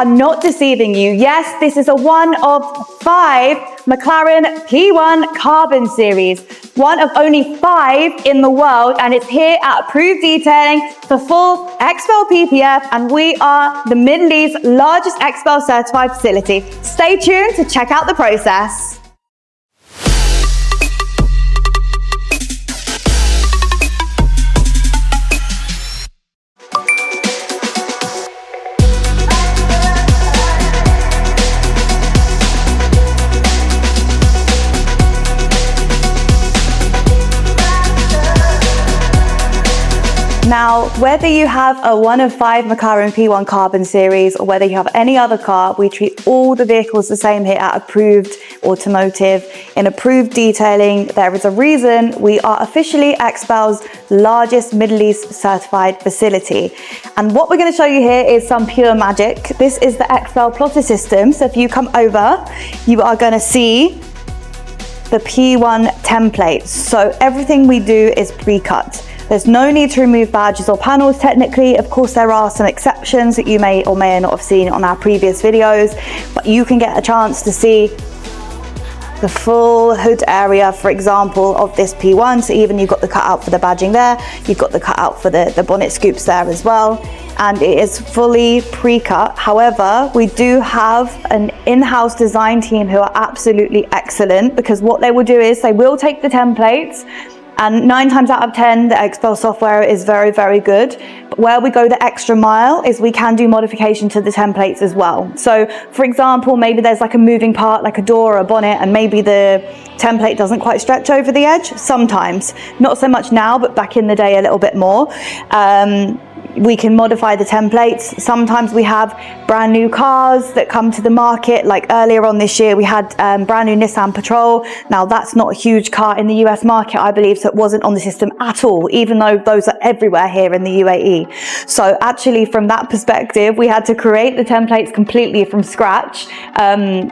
are not deceiving you. Yes, this is a one of 5 McLaren P1 Carbon Series. One of only 5 in the world, and it's here at Approved Detailing for full XPEL PPF, and we are the Middle East's largest XPEL certified facility. Stay tuned to check out the process. Now, whether you have a one of 5 McLaren P1 Carbon Series or whether you have any other car, we treat all the vehicles the same here at Approved Automotive. In Approved Detailing, there is a reason we are officially XPEL's largest Middle East certified facility. And what we're going to show you here is some pure magic. This is the XPEL plotter system. So if you come over, you are going to see the P1 templates. So everything we do is pre-cut. There's no need to remove badges or panels technically. Of course, there are some exceptions that you may or may not have seen on our previous videos, but you can get a chance to see the full hood area, for example, of this P1. So even you've got the cutout for the badging there, you've got the cutout for the bonnet scoops there as well, and it is fully pre-cut. However, we do have an in-house design team who are absolutely excellent, because what they will do is they will take the templates, and 9 times out of 10, the XPEL software is very, very good. But where we go the extra mile is we can do modification to the templates as well. So for example, maybe there's like a moving part, like a door or a bonnet, and maybe the template doesn't quite stretch over the edge. Sometimes, not so much now, but back in the day a little bit more. We can modify the templates. Sometimes we have brand new cars that come to the market. Like earlier on this year, we had brand new Nissan Patrol. Now that's not a huge car in the US market, I believe, so it wasn't on the system at all, even though those are everywhere here in the UAE. So actually from that perspective, we had to create the templates completely from scratch.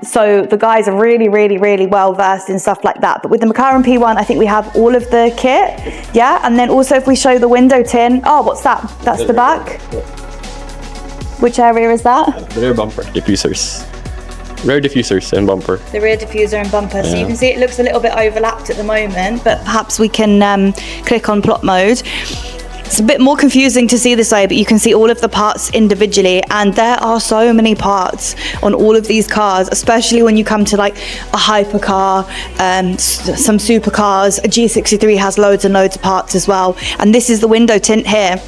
So the guys are really, really, really well versed in stuff like that. But with the McLaren P1, I think we have all of the kit. Yeah, and then also if we show the window tin, oh, what's that? That's the back. Which area is that? The rear bumper, diffusers. Rear diffusers and bumper. The rear diffuser and bumper. So you can see it looks a little bit overlapped at the moment, but perhaps we can click on plot mode. It's a bit more confusing to see this way, but you can see all of the parts individually, and there are so many parts on all of these cars, especially when you come to like a hypercar, some supercars. A G63 has loads and loads of parts as well. And this is the window tint here.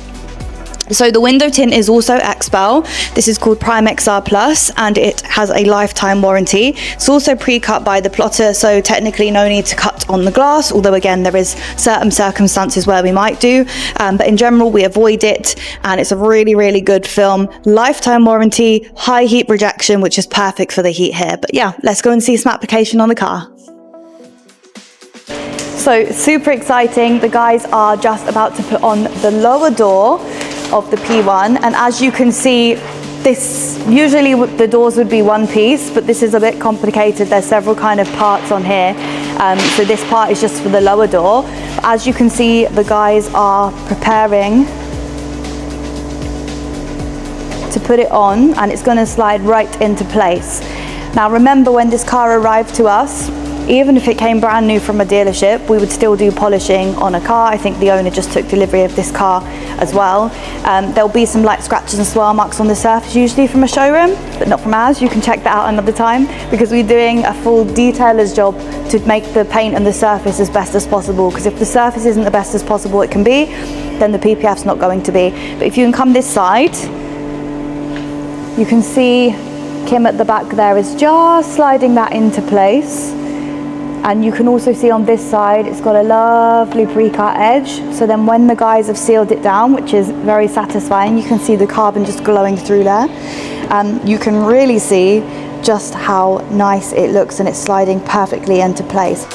So the window tint is also XPEL. This is called Prime XR Plus, and it has a lifetime warranty. It's also pre-cut by the plotter, so technically no need to cut on the glass, although again there is certain circumstances where we might do, but in general we avoid it, and it's a really, really good film. Lifetime warranty, high heat rejection, which is perfect for the heat here. But yeah, let's go and see some application on the car. So super exciting. The guys are just about to put on the lower door of the P1, and as you can see, this usually the doors would be one piece, but this is a bit complicated. There's several kind of parts on here, so this part is just for the lower door. But as you can see, the guys are preparing to put it on, and it's going to slide right into place. Now remember, when this car arrived to us, even if it came brand new from a dealership, we would still do polishing on a car. I think the owner just took delivery of this car as well. There'll be some light scratches and swirl marks on the surface, usually from a showroom, but not from ours. You can check that out another time, because we're doing a full detailer's job to make the paint and the surface as best as possible. Because if the surface isn't the best as possible it can be, then the PPF's not going to be. But if you can come this side, you can see Kim at the back there is just sliding that into place. And you can also see on this side, it's got a lovely pre-cut edge. So then when the guys have sealed it down, which is very satisfying, you can see the carbon just glowing through there. You can really see just how nice it looks, and it's sliding perfectly into place.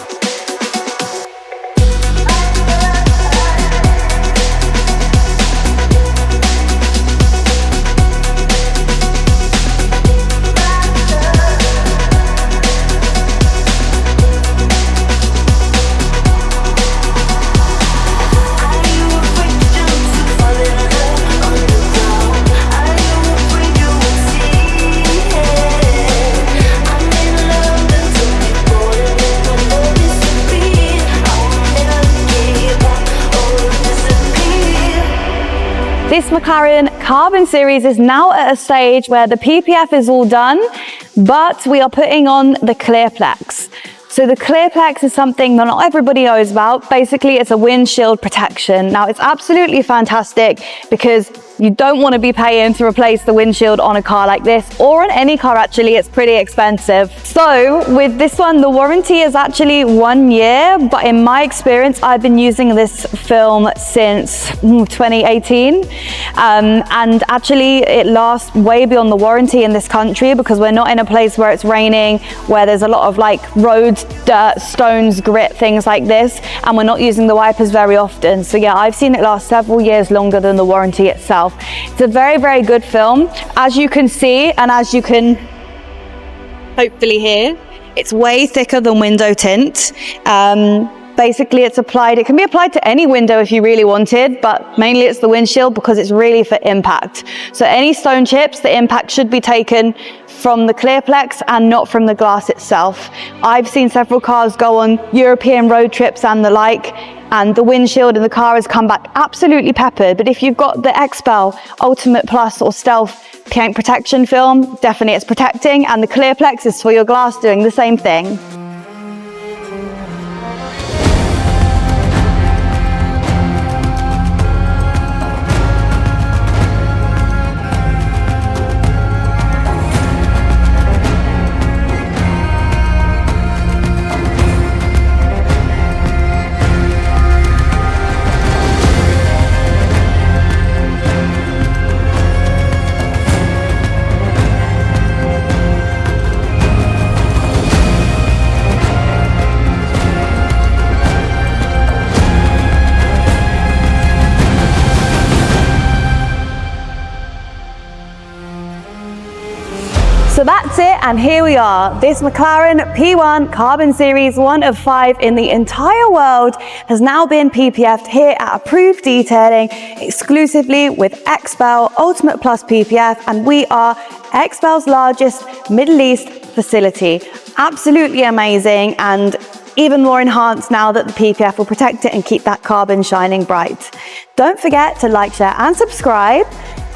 This McLaren Carbon Series is now at a stage where the PPF is all done, but we are putting on the Clearplex. So the Clearplex is something that not everybody knows about. Basically, it's a windshield protection. Now, it's absolutely fantastic because you don't want to be paying to replace the windshield on a car like this, or on any car actually. It's pretty expensive. So with this one, the warranty is actually 1 year, but in my experience, I've been using this film since 2018. And actually it lasts way beyond the warranty in this country because we're not in a place where it's raining, where there's a lot of like road dirt, stones, grit, things like this, and we're not using the wipers very often. So yeah, I've seen it last several years longer than the warranty itself. It's a very, very good film. As you can see, and as you can hopefully hear, it's way thicker than window tint. Basically, it can be applied to any window if you really wanted, but mainly it's the windshield because it's really for impact. So any stone chips, the impact should be taken from the Clearplex and not from the glass itself. I've seen several cars go on European road trips and the like, and the windshield in the car has come back absolutely peppered. But if you've got the XPEL Ultimate Plus or Stealth Paint Protection Film, definitely it's protecting, and the Clearplex is for your glass doing the same thing. So that's it, and here we are. This McLaren P1 Carbon Series, 1 of 5 in the entire world, has now been PPF'd here at Approved Detailing exclusively with XPEL Ultimate Plus PPF, and we are XPEL's largest Middle East facility. Absolutely amazing, and even more enhanced now that the PPF will protect it and keep that carbon shining bright. Don't forget to like, share and subscribe,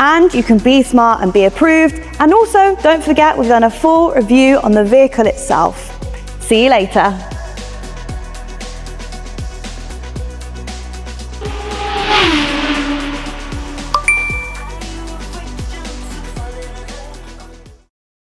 and you can be smart and be approved. And also don't forget, we've done a full review on the vehicle itself. See you later.